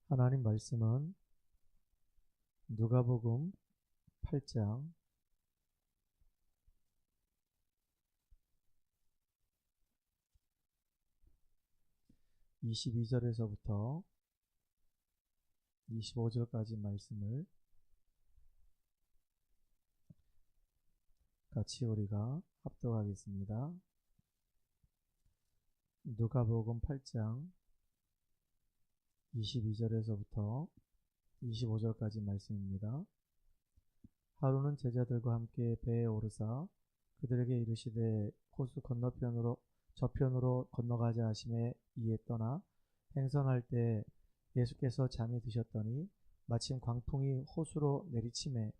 하나님 말씀은 누가복음 8장 22절에서부터 25절까지 말씀을 같이 우리가 합독하겠습니다. 누가복음 8장 22절에서부터 25절까지 말씀입니다. 하루는 제자들과 함께 배에 오르사 그들에게 이르시되 호수 건너편으로 저편으로 건너가자 하심에 이에 떠나 행선할 때 예수께서 잠이 드셨더니 마침 광풍이 호수로 내리침에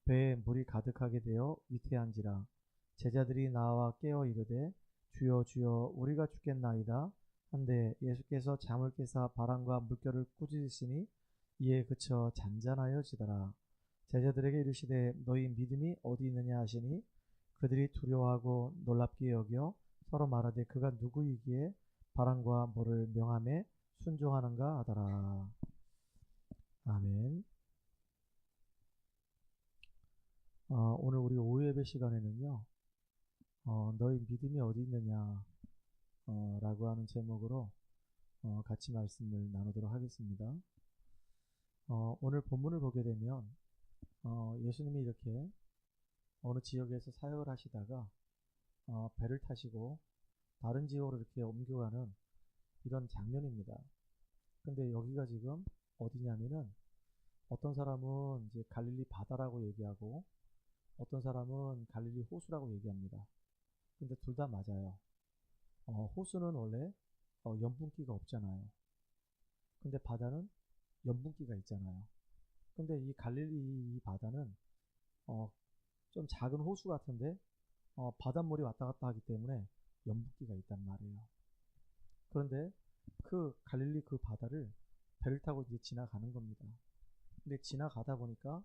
배에 물이 가득하게 되어 위태한지라. 제자들이 나와 깨어 이르되 주여 주여 우리가 죽겠나이다 한데 예수께서 잠을 깨사 바람과 물결을 꾸짖으시니 이에 그쳐 잔잔하여지더라. 제자들에게 이르시되 너희 믿음이 어디 있느냐 하시니 그들이 두려워하고 놀랍게 여겨 서로 말하되 그가 누구이기에 바람과 물을 명함에 순종하는가 하더라. 아멘. 오늘 우리 오후 예배 시간에는요, 너희 믿음이 어디 있느냐 라고 하는 제목으로 같이 말씀을 나누도록 하겠습니다. 오늘 본문을 보게 되면 예수님이 이렇게 어느 지역에서 사역을 하시다가 배를 타시고 다른 지역으로 이렇게 옮겨가는 이런 장면입니다. 근데 여기가 지금 어디냐면은 어떤 사람은 이제 갈릴리 바다라고 얘기하고 어떤 사람은 갈릴리 호수라고 얘기합니다. 근데 둘 다 맞아요. 호수는 원래 염분기가 없잖아요. 근데 바다는 염분기가 있잖아요. 근데 이 갈릴리 이 바다는 좀 작은 호수 같은데 바닷물이 왔다 갔다 하기 때문에 염분기가 있단 말이에요. 그런데 그 갈릴리 그 바다를 배를 타고 이제 지나가는 겁니다. 근데 지나가다 보니까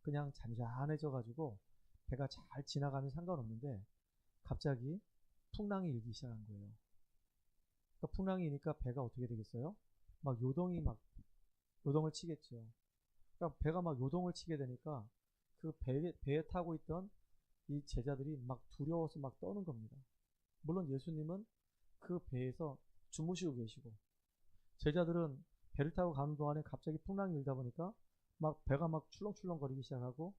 그냥 잔잔해져 가지고 배가 잘 지나가면 상관없는데 갑자기 풍랑이 일기 시작한 거예요. 그러니까 풍랑이 이니까 배가 어떻게 되겠어요? 막 요동을 치겠죠. 그러니까 배가 막 요동을 치게 되니까 그 배에 타고 있던 이 제자들이 막 두려워서 막 떠는 겁니다. 물론 예수님은 그 배에서 주무시고 계시고 제자들은 배를 타고 가는 동안에 갑자기 풍랑이 일다 보니까 막 배가 막 출렁출렁 거리기 시작하고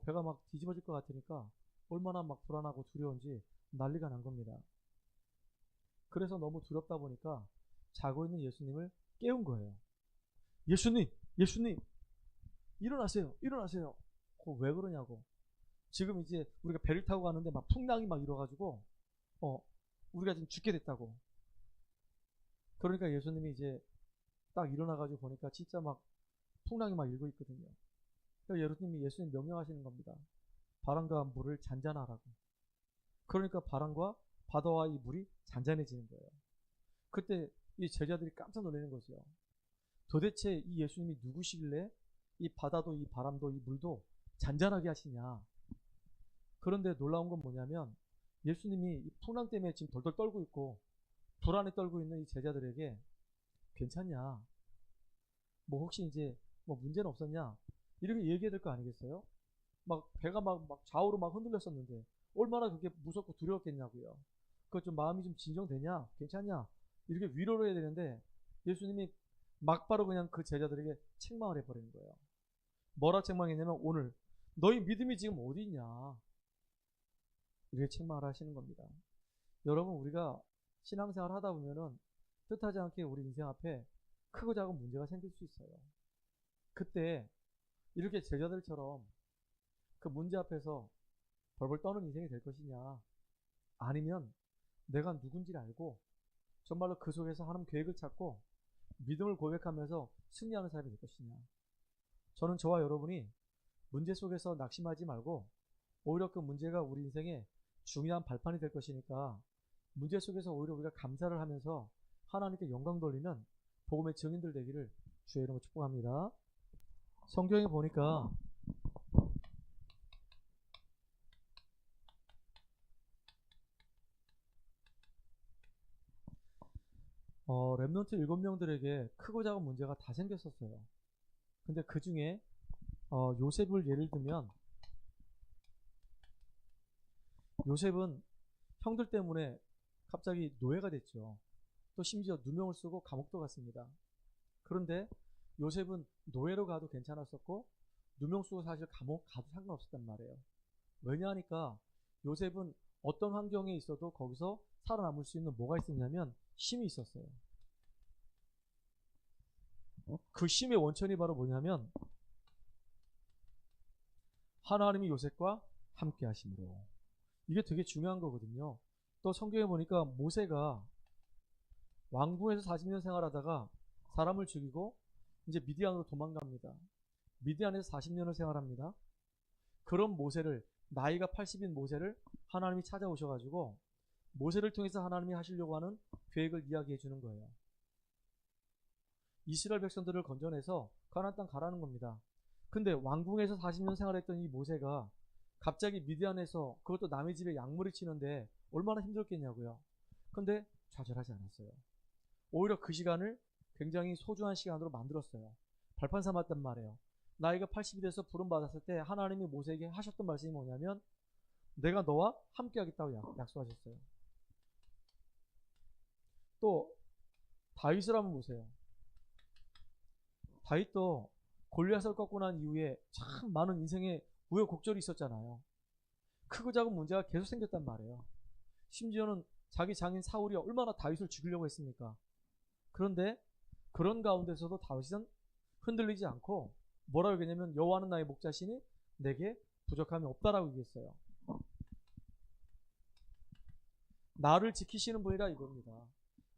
배가 막 뒤집어질 것 같으니까 얼마나 막 불안하고 두려운지 난리가 난 겁니다. 그래서 너무 두렵다 보니까 자고 있는 예수님을 깨운 거예요. 예수님, 예수님, 일어나세요, 일어나세요. 왜 그러냐고. 지금 이제 우리가 배를 타고 가는데 막 풍랑이 막 일어가지고 우리가 지금 죽게 됐다고. 그러니까 예수님이 이제 딱 일어나가지고 보니까 진짜 막 풍랑이 막 일고 있거든요. 그러니까 예수님 명령하시는 겁니다. 바람과 물을 잔잔하라고. 그러니까 바람과 바다와 이 물이 잔잔해지는 거예요. 그때 이 제자들이 깜짝 놀라는 거죠. 도대체 이 예수님이 누구시길래 이 바다도 이 바람도 이 물도 잔잔하게 하시냐. 그런데 놀라운 건 뭐냐면 예수님이 이 풍랑 때문에 지금 덜덜 떨고 있고 불안에 떨고 있는 이 제자들에게 괜찮냐, 뭐 혹시 이제 뭐 문제는 없었냐 이렇게 얘기해야 될 거 아니겠어요? 막 배가 막 좌우로 막 흔들렸었는데 얼마나 그게 무섭고 두려웠겠냐고요. 그거 좀 마음이 좀 진정되냐, 괜찮냐 이렇게 위로를 해야 되는데 예수님이 막바로 그냥 그 제자들에게 책망을 해버리는 거예요. 뭐라 책망했냐면 오늘 너희 믿음이 지금 어디 있냐 이렇게 책망을 하시는 겁니다. 여러분, 우리가 신앙생활 하다 보면은 뜻하지 않게 우리 인생 앞에 크고 작은 문제가 생길 수 있어요. 그때 이렇게 제자들처럼 그 문제 앞에서 벌벌 떠는 인생이 될 것이냐, 아니면 내가 누군지를 알고 정말로 그 속에서 하나님 계획을 찾고 믿음을 고백하면서 승리하는 사람이 될 것이냐. 저는 저와 여러분이 문제 속에서 낙심하지 말고 오히려 그 문제가 우리 인생의 중요한 발판이 될 것이니까 문제 속에서 오히려 우리가 감사를 하면서 하나님께 영광 돌리는 복음의 증인들 되기를 주의 이름으로 축복합니다. 성경에 보니까 렘넌트 7명들에게 크고 작은 문제가 다 생겼었어요. 근데 그 중에 요셉을 예를 들면, 요셉은 형들 때문에 갑자기 노예가 됐죠. 또 심지어 누명을 쓰고 감옥도 갔습니다. 그런데 요셉은 노예로 가도 괜찮았었고 누명 쓰고 사실 감옥 가도 상관없었단 말이에요. 왜냐하니까 요셉은 어떤 환경에 있어도 거기서 살아남을 수 있는 뭐가 있었냐면 힘이 있었어요. 그 힘의 원천이 바로 뭐냐면 하나님이 요셉과 함께 하심으로. 이게 되게 중요한 거거든요. 또 성경에 보니까 모세가 왕궁에서 40년 생활하다가 사람을 죽이고 이제 미디안으로 도망갑니다. 미디안에서 40년을 생활합니다. 그런 모세를, 나이가 80인 모세를 하나님이 찾아오셔가지고 모세를 통해서 하나님이 하시려고 하는 계획을 이야기해 주는 거예요. 이스라엘 백성들을 건져내서 가나안 땅 가라는 겁니다. 근데 왕궁에서 40년 생활했던 이 모세가 갑자기 미디안에서, 그것도 남의 집에 양무리 치는데 얼마나 힘들었겠냐고요. 근데 좌절하지 않았어요. 오히려 그 시간을 굉장히 소중한 시간으로 만들었어요. 발판 삼았단 말이에요. 나이가 80이 돼서 부름 받았을 때 하나님이 모세에게 하셨던 말씀이 뭐냐면 내가 너와 함께 하겠다고 약속하셨어요. 또 다윗을 한번 보세요. 다윗도 골리앗을 꺾고 난 이후에 참 많은 인생의 우여곡절이 있었잖아요. 크고 작은 문제가 계속 생겼단 말이에요. 심지어는 자기 장인 사울이 얼마나 다윗을 죽이려고 했습니까? 그런데 그런 가운데서도 다윗은 흔들리지 않고 뭐라고 얘기했냐면 여호와는 나의 목자시니 내게 부족함이 없다라고 얘기했어요. 나를 지키시는 분이라 이겁니다.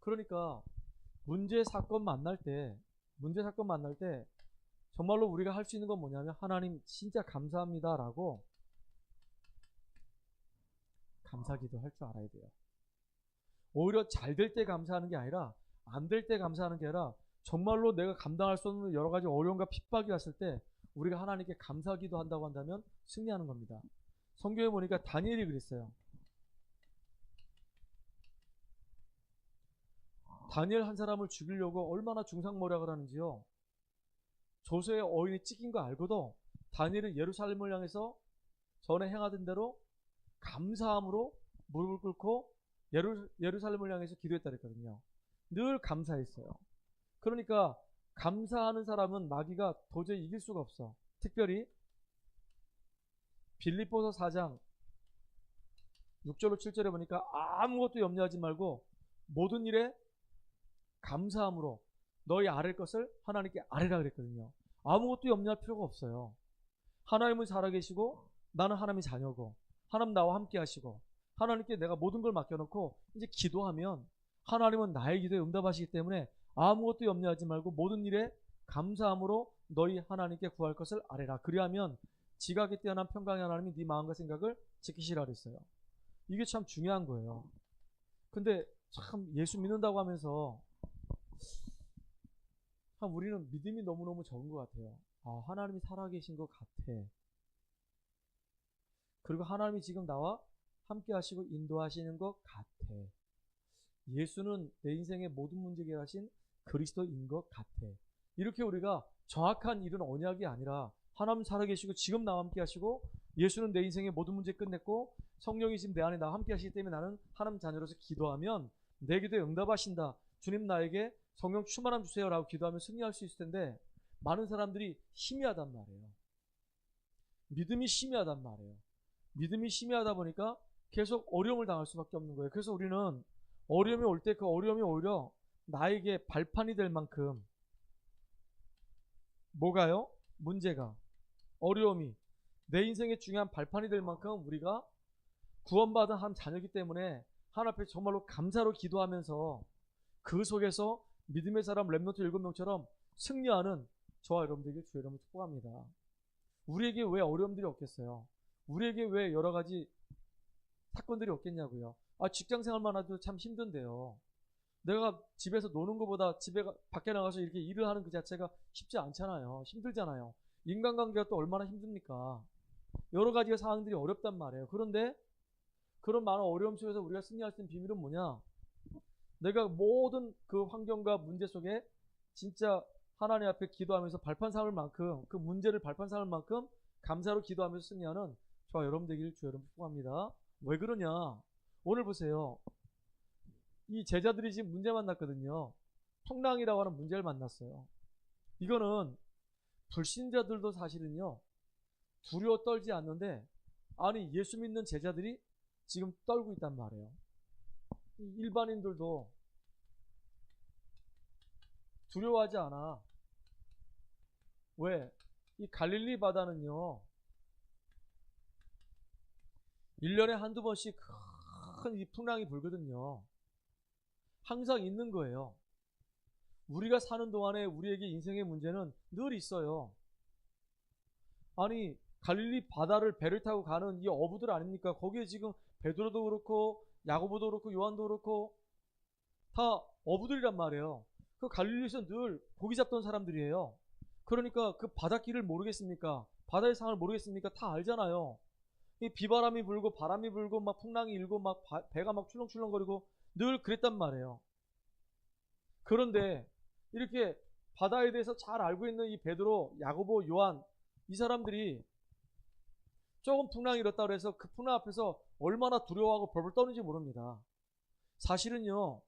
그러니까 문제 사건 만날 때 정말로 우리가 할 수 있는 건 뭐냐면 하나님 진짜 감사합니다라고 감사기도 할 줄 알아야 돼요. 오히려 잘 될 때 감사하는 게 아니라 안 될 때 감사하는 게 아니라 정말로 내가 감당할 수 없는 여러 가지 어려움과 핍박이 왔을 때 우리가 하나님께 감사기도 한다고 한다면 승리하는 겁니다. 성경에 보니까 다니엘이 그랬어요. 다니엘 한 사람을 죽이려고 얼마나 중상모략을 하는지요. 조서의 어인이 찍힌 거 알고도 다니엘은 예루살렘을 향해서 전에 행하던 대로 감사함으로 무릎을 꿇고 예루살렘을 향해서 기도했다 그랬거든요. 늘 감사했어요. 그러니까 감사하는 사람은 마귀가 도저히 이길 수가 없어. 특별히 빌립보서 4장 6절로 7절에 보니까 아무것도 염려하지 말고 모든 일에 감사함으로 너희 아랠 것을 하나님께 아뢰라 그랬거든요. 아무것도 염려할 필요가 없어요. 하나님은 살아계시고 나는 하나님의 자녀고 하나님 나와 함께 하시고 하나님께 내가 모든 걸 맡겨놓고 이제 기도하면 하나님은 나의 기도에 응답하시기 때문에 아무것도 염려하지 말고 모든 일에 감사함으로 너희 하나님께 구할 것을 아뢰라. 그리하면 지각에 뛰어난 평강의 하나님이 네 마음과 생각을 지키시라 그랬어요. 이게 참 중요한 거예요. 근데 참 예수 믿는다고 하면서 참 우리는 믿음이 너무너무 적은 것 같아요. 하나님이 살아계신 것 같아. 그리고 하나님이 지금 나와 함께 하시고 인도하시는 것 같아. 예수는 내 인생의 모든 문제 해결하신 그리스도인 것 같아. 이렇게 우리가 정확한 이런 언약이 아니라 하나님 살아계시고 지금 나와 함께 하시고 예수는 내 인생의 모든 문제 끝냈고 성령이 지금 내 안에 나와 함께 하시기 때문에 나는 하나님 자녀로서 기도하면 내 기도에 응답하신다. 주님 나에게 성령 충만함 주세요 라고 기도하면 승리할 수 있을 텐데 많은 사람들이 희미하단 말이에요. 믿음이 희미하단 말이에요. 믿음이 희미하다 보니까 계속 어려움을 당할 수밖에 없는 거예요. 그래서 우리는 어려움이 올 때 그 어려움이 오히려 나에게 발판이 될 만큼 뭐가요? 문제가, 어려움이 내 인생의 중요한 발판이 될 만큼 우리가 구원받은 한 자녀이기 때문에 하나님 앞에 정말로 감사로 기도하면서 그 속에서 믿음의 사람 렘넌트 7명처럼 승리하는 저와 여러분들에게 주의 이름으로 축복합니다. 우리에게 왜 어려움들이 없겠어요? 우리에게 왜 여러 가지 사건들이 없겠냐고요. 직장 생활만 해도 참 힘든데요. 내가 집에서 노는 것보다 밖에 나가서 이렇게 일을 하는 그 자체가 쉽지 않잖아요. 힘들잖아요. 인간관계가 또 얼마나 힘듭니까? 여러 가지 상황들이 어렵단 말이에요. 그런데 그런 많은 어려움 속에서 우리가 승리할 수 있는 비밀은 뭐냐? 내가 모든 그 환경과 문제 속에 진짜 하나님 앞에 기도하면서 발판 삼을 만큼, 그 문제를 발판 삼을 만큼 감사로 기도하면서 승리하는 저와 여러분 되기를 주 여러분 축복합니다. 왜 그러냐? 오늘 보세요. 이 제자들이 지금 문제 만났거든요. 풍랑이라고 하는 문제를 만났어요. 이거는 불신자들도 사실은요, 두려워 떨지 않는데, 아니, 예수 믿는 제자들이 지금 떨고 있단 말이에요. 일반인들도 두려워하지 않아. 왜? 이 갈릴리 바다는요, 1년에 한두 번씩 큰 이 풍랑이 불거든요. 항상 있는 거예요. 우리가 사는 동안에 우리에게 인생의 문제는 늘 있어요. 아니, 갈릴리 바다를 배를 타고 가는 이 어부들 아닙니까? 거기에 지금 베드로도 그렇고 야고보도 그렇고 요한도 그렇고 다 어부들이란 말이에요. 그 갈릴리에서 늘 고기 잡던 사람들이에요. 그러니까 그 바닷길을 모르겠습니까? 바다의 상을 모르겠습니까? 다 알잖아요. 이 비바람이 불고 바람이 불고 막 풍랑이 일고 막 배가 막 출렁출렁거리고 늘 그랬단 말이에요. 그런데 이렇게 바다에 대해서 잘 알고 있는 이 베드로, 야고보, 요한 이 사람들이 조금 풍랑이 일었다 그래서 그 풍랑 앞에서 얼마나 두려워하고 벌벌 떠는지 모릅니다. 사실은요,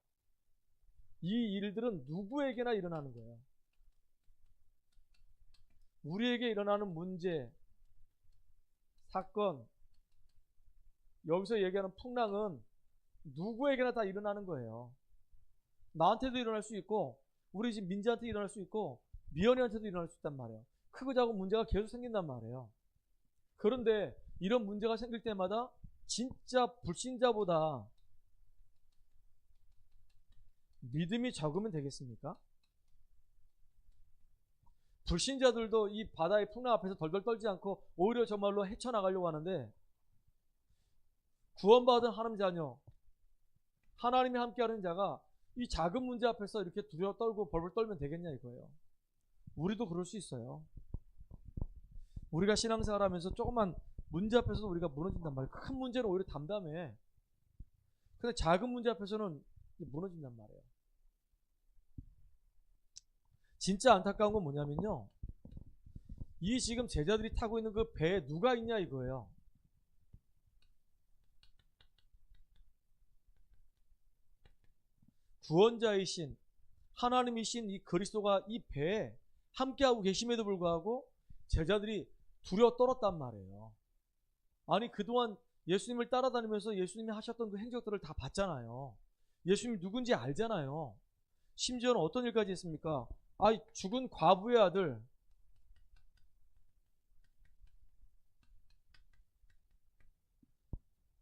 이 일들은 누구에게나 일어나는 거예요. 우리에게 일어나는 문제, 사건, 여기서 얘기하는 풍랑은 누구에게나 다 일어나는 거예요. 나한테도 일어날 수 있고, 우리 집 민지한테 일어날 수 있고, 미연이한테도 일어날 수 있단 말이에요. 크고 작은 문제가 계속 생긴단 말이에요. 그런데 이런 문제가 생길 때마다 진짜 불신자보다 믿음이 적으면 되겠습니까? 불신자들도 이 바다의 풍랑 앞에서 덜덜 떨지 않고 오히려 정말로 헤쳐나가려고 하는데, 구원받은 하나님 자녀, 하나님이 함께하는 자가 이 작은 문제 앞에서 이렇게 두려워 떨고 벌벌 떨면 되겠냐 이거예요. 우리도 그럴 수 있어요. 우리가 신앙생활 하면서 조그만 문제 앞에서 우리가 무너진단 말이에요. 큰 문제는 오히려 담담해. 근데 작은 문제 앞에서는 무너진단 말이에요. 진짜 안타까운 건 뭐냐면요, 이 지금 제자들이 타고 있는 그 배에 누가 있냐 이거예요. 구원자이신 하나님이신 이 그리스도가 이 배에 함께하고 계심에도 불구하고 제자들이 두려워 떨었단 말이에요. 아니, 그동안 예수님을 따라다니면서 예수님이 하셨던 그 행적들을 다 봤잖아요. 예수님이 누군지 알잖아요. 심지어는 어떤 일까지 했습니까? 죽은 과부의 아들,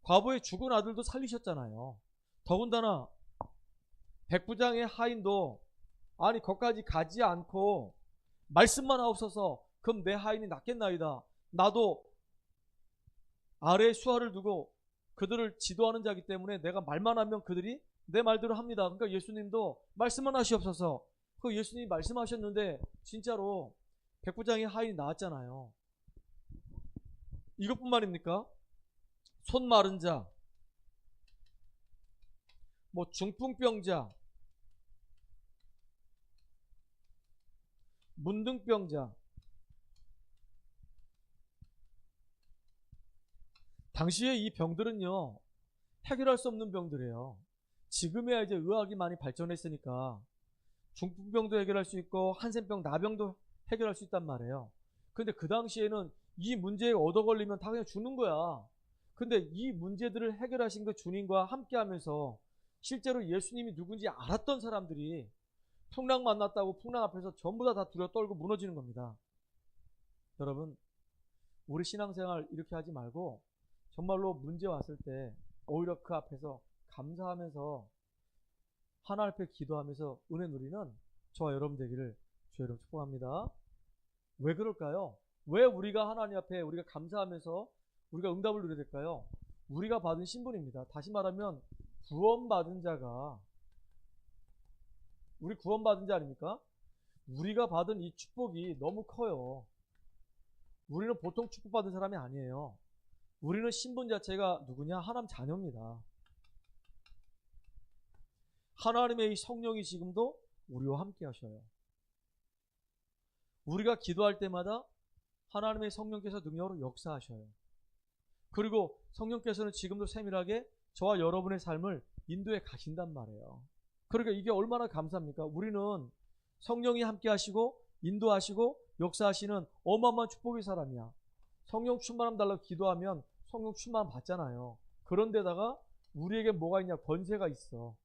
과부의 죽은 아들도 살리셨잖아요. 더군다나 백부장의 하인도 거기까지 가지 않고 말씀만 하옵소서 그럼 내 하인이 낫겠나이다. 나도 아래에 수하를 두고 그들을 지도하는 자이기 때문에 내가 말만 하면 그들이 내 말대로 합니다. 그러니까 예수님도 말씀만 하시옵소서. 그 예수님이 말씀하셨는데 진짜로 백부장의 하인이 나왔잖아요. 이것뿐만입니까? 손 마른 자, 뭐 중풍병자, 문둥병자, 당시에 이 병들은요 해결할 수 없는 병들이에요. 지금에야 이제 의학이 많이 발전했으니까 중풍병도 해결할 수 있고 한센병, 나병도 해결할 수 있단 말이에요. 근데 그 당시에는 이 문제에 얻어 걸리면 다 그냥 죽는 거야. 근데 이 문제들을 해결하신 그 주님과 함께 하면서 실제로 예수님이 누군지 알았던 사람들이 풍랑 만났다고 풍랑 앞에서 전부 다 두려워 떨고 무너지는 겁니다. 여러분, 우리 신앙생활 이렇게 하지 말고 정말로 문제 왔을 때 오히려 그 앞에서 감사하면서 하나님 앞에 기도하면서 은혜 누리는 저와 여러분 되기를 주 여러분 축복합니다. 왜 그럴까요? 왜 우리가 하나님 앞에 우리가 감사하면서 우리가 응답을 누려야 될까요? 우리가 받은 신분입니다. 다시 말하면 구원받은 자가, 우리 구원받은 자 아닙니까? 우리가 받은 이 축복이 너무 커요. 우리는 보통 축복받은 사람이 아니에요. 우리는 신분 자체가 누구냐? 하나님 자녀입니다. 하나님의 이 성령이 지금도 우리와 함께 하셔요. 우리가 기도할 때마다 하나님의 성령께서 능력으로 역사하셔요. 그리고 성령께서는 지금도 세밀하게 저와 여러분의 삶을 인도해 가신단 말이에요. 그러니까 이게 얼마나 감사합니까? 우리는 성령이 함께 하시고 인도하시고 역사하시는 어마어마한 축복의 사람이야. 성령 충만함 달라고 기도하면 성령 충만함 받잖아요. 그런데다가 우리에게 뭐가 있냐? 권세가 있어.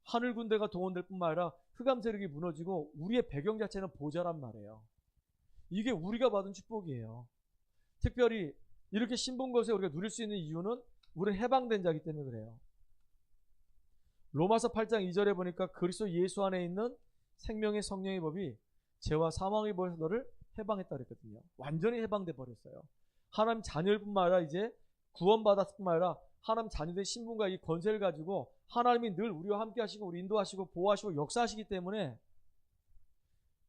하늘 군대가 동원될 뿐만 아니라 흑암 세력이 무너지고 우리의 배경 자체는 보좌란 말이에요. 이게 우리가 받은 축복이에요. 특별히 이렇게 신분 것에 우리가 누릴 수 있는 이유는 우리는 해방된 자이기 때문에 그래요. 로마서 8장 2절에 보니까 그리스도 예수 안에 있는 생명의 성령의 법이 죄와 사망의 법에서 너를 해방했다 그랬거든요. 완전히 해방돼 버렸어요. 하나님 자녀일 뿐만 아니라 이제 구원받았을 뿐만 아니라 하나님 자녀된 신분과 이 권세를 가지고 하나님이 늘 우리와 함께 하시고 우리 인도하시고 보호하시고 역사하시기 때문에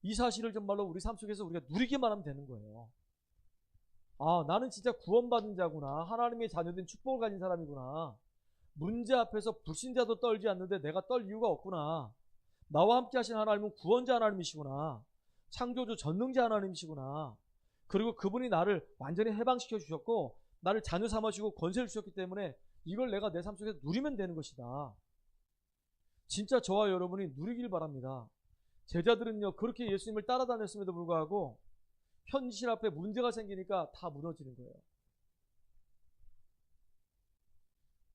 이 사실을 정말로 우리 삶 속에서 우리가 누리기만 하면 되는 거예요. 아, 나는 진짜 구원받은 자구나. 하나님의 자녀된 축복을 가진 사람이구나. 문제 앞에서 불신자도 떨지 않는데 내가 떨 이유가 없구나. 나와 함께 하신 하나님은 구원자 하나님이시구나. 창조주 전능자 하나님이시구나. 그리고 그분이 나를 완전히 해방시켜 주셨고 나를 자녀 삼아주시고 권세를 주셨기 때문에 이걸 내가 내 삶 속에서 누리면 되는 것이다. 진짜 저와 여러분이 누리길 바랍니다. 제자들은요 그렇게 예수님을 따라다녔음에도 불구하고 현실 앞에 문제가 생기니까 다 무너지는 거예요.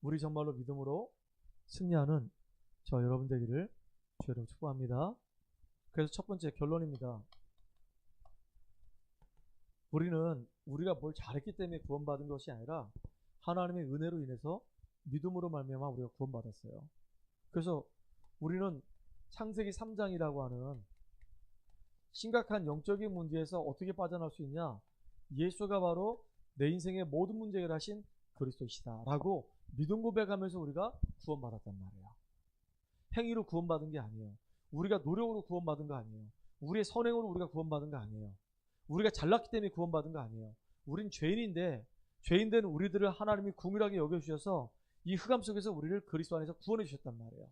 우리 정말로 믿음으로 승리하는 저와 여러분 되기를 주의 이름으로 축복합니다. 그래서 첫 번째 결론입니다. 우리는 우리가 뭘 잘했기 때문에 구원받은 것이 아니라 하나님의 은혜로 인해서 믿음으로 말미암아 우리가 구원받았어요. 그래서 우리는 창세기 3장이라고 하는 심각한 영적인 문제에서 어떻게 빠져나올 수 있냐? 예수가 바로 내 인생의 모든 문제 해결하신 그리스도이시다 라고 믿음 고백하면서 우리가 구원받았단 말이에요. 행위로 구원받은 게 아니에요. 우리가 노력으로 구원받은 거 아니에요. 우리의 선행으로 우리가 구원받은 거 아니에요. 우리가 잘났기 때문에 구원받은 거 아니에요. 우린 죄인인데 죄인된 우리들을 하나님이 긍휼하게 여겨주셔서 이 흑암 속에서 우리를 그리스도 안에서 구원해 주셨단 말이에요.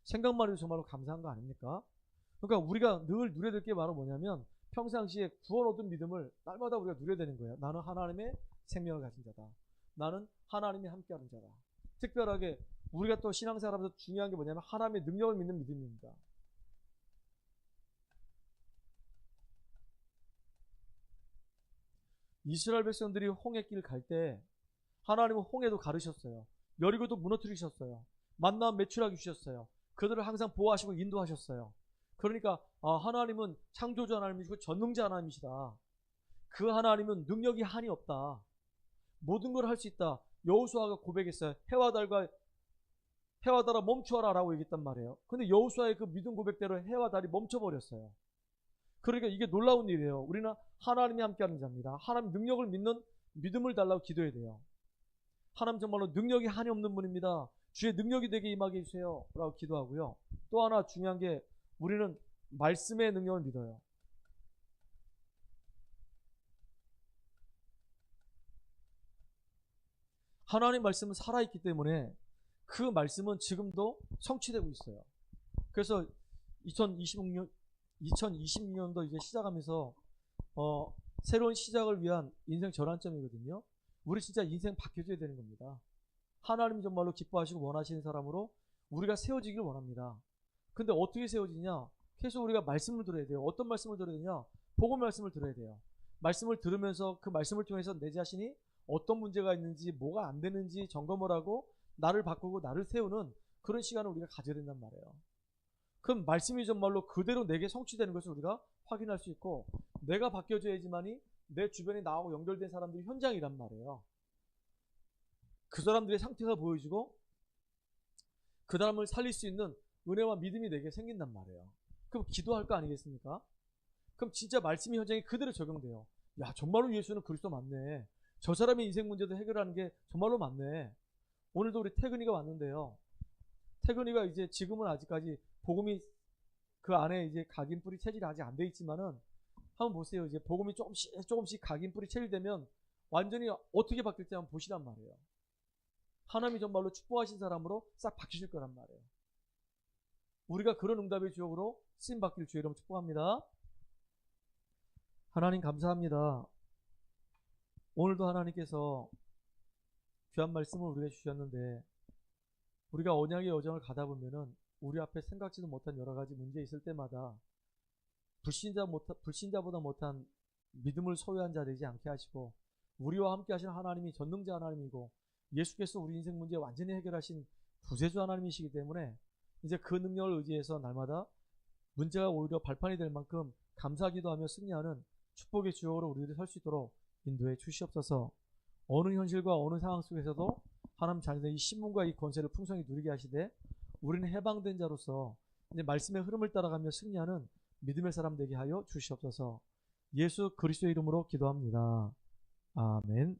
생각만 해도 정말로 감사한 거 아닙니까? 그러니까 우리가 늘 누려야 될 게 바로 뭐냐면 평상시에 구원 얻은 믿음을 날마다 우리가 누려야 되는 거예요. 나는 하나님의 생명을 가진 자다. 나는 하나님이 함께하는 자다. 특별하게 우리가 또 신앙생활하면서 중요한 게 뭐냐면 하나님의 능력을 믿는 믿음입니다. 이스라엘 백성들이 홍해길 갈 때 하나님은 홍해도 가르셨어요. 여리고도 무너뜨리셨어요. 만나 매출하게 주셨어요. 그들을 항상 보호하시고 인도하셨어요. 그러니까 하나님은 창조주 하나님이시고 전능자 하나님이시다. 그 하나님은 능력이 한이 없다. 모든 걸 할 수 있다. 여호수아가 고백했어요. 해와 달아 멈추어라 라고 얘기했단 말이에요. 근데 여호수아의 그 믿음 고백대로 해와 달이 멈춰버렸어요. 그러니까 이게 놀라운 일이에요. 우리는 하나님이 함께하는 자입니다. 하나님 능력을 믿는 믿음을 달라고 기도해야 돼요. 하나님 정말로 능력이 한이 없는 분입니다. 주의 능력이 되게 임하게 해주세요 라고 기도하고요. 또 하나 중요한 게 우리는 말씀의 능력을 믿어요. 하나님 말씀은 살아있기 때문에 그 말씀은 지금도 성취되고 있어요. 그래서 2026년도 이제 시작하면서 새로운 시작을 위한 인생 전환점이거든요. 우리 진짜 인생 바뀌어져야 되는 겁니다. 하나님이 정말로 기뻐하시고 원하시는 사람으로 우리가 세워지길 원합니다. 근데 어떻게 세워지냐? 계속 우리가 말씀을 들어야 돼요. 어떤 말씀을 들어야 되냐? 복음 말씀을 들어야 돼요. 말씀을 들으면서 그 말씀을 통해서 내 자신이 어떤 문제가 있는지 뭐가 안 되는지 점검을 하고 나를 바꾸고 나를 세우는 그런 시간을 우리가 가져야 된단 말이에요. 그럼 말씀이 정말로 그대로 내게 성취되는 것을 우리가 확인할 수 있고 내가 바뀌어져야지만이 내 주변에 나하고 연결된 사람들이 현장이란 말이에요. 그 사람들의 상태가 보여지고 그 사람을 살릴 수 있는 은혜와 믿음이 내게 생긴단 말이에요. 그럼 기도할 거 아니겠습니까? 그럼 진짜 말씀이 현장에 그대로 적용돼요. 야, 정말로 예수는 그리스도 맞네. 저 사람의 인생 문제도 해결하는 게 정말로 맞네. 오늘도 우리 태근이가 왔는데요. 태근이가 이제 지금은 아직까지 복음이 그 안에 이제 각인 뿌리 체질이 아직 안 돼 있지만은 한번 보세요. 이제 복음이 조금씩 각인 뿌리 체질되면 완전히 어떻게 바뀔지 한번 보시란 말이에요. 하나님이 정말로 축복하신 사람으로 싹 바뀌실 거란 말이에요. 우리가 그런 응답의 주역으로 쓰임받길 주의 이름으로 축복합니다. 하나님 감사합니다. 오늘도 하나님께서 귀한 말씀을 우리에게 주셨는데, 우리가 언약의 여정을 가다 보면은 우리 앞에 생각지도 못한 여러 가지 문제 있을 때마다 불신자보다 못한 믿음을 소유한 자 되지 않게 하시고, 우리와 함께 하신 하나님이 전능자 하나님이고 예수께서 우리 인생 문제 완전히 해결하신 구세주 하나님이시기 때문에 이제 그 능력을 의지해서 날마다 문제가 오히려 발판이 될 만큼 감사하기도 하며 승리하는 축복의 주역으로 우리들이 설 수 있도록 인도해 주시옵소서. 어느 현실과 어느 상황 속에서도 하나님 자녀들의 이 신분과 이 권세를 풍성히 누리게 하시되, 우리는 해방된 자로서 이제 말씀의 흐름을 따라가며 승리하는 믿음의 사람 되게 하여 주시옵소서. 예수 그리스도의 이름으로 기도합니다. 아멘.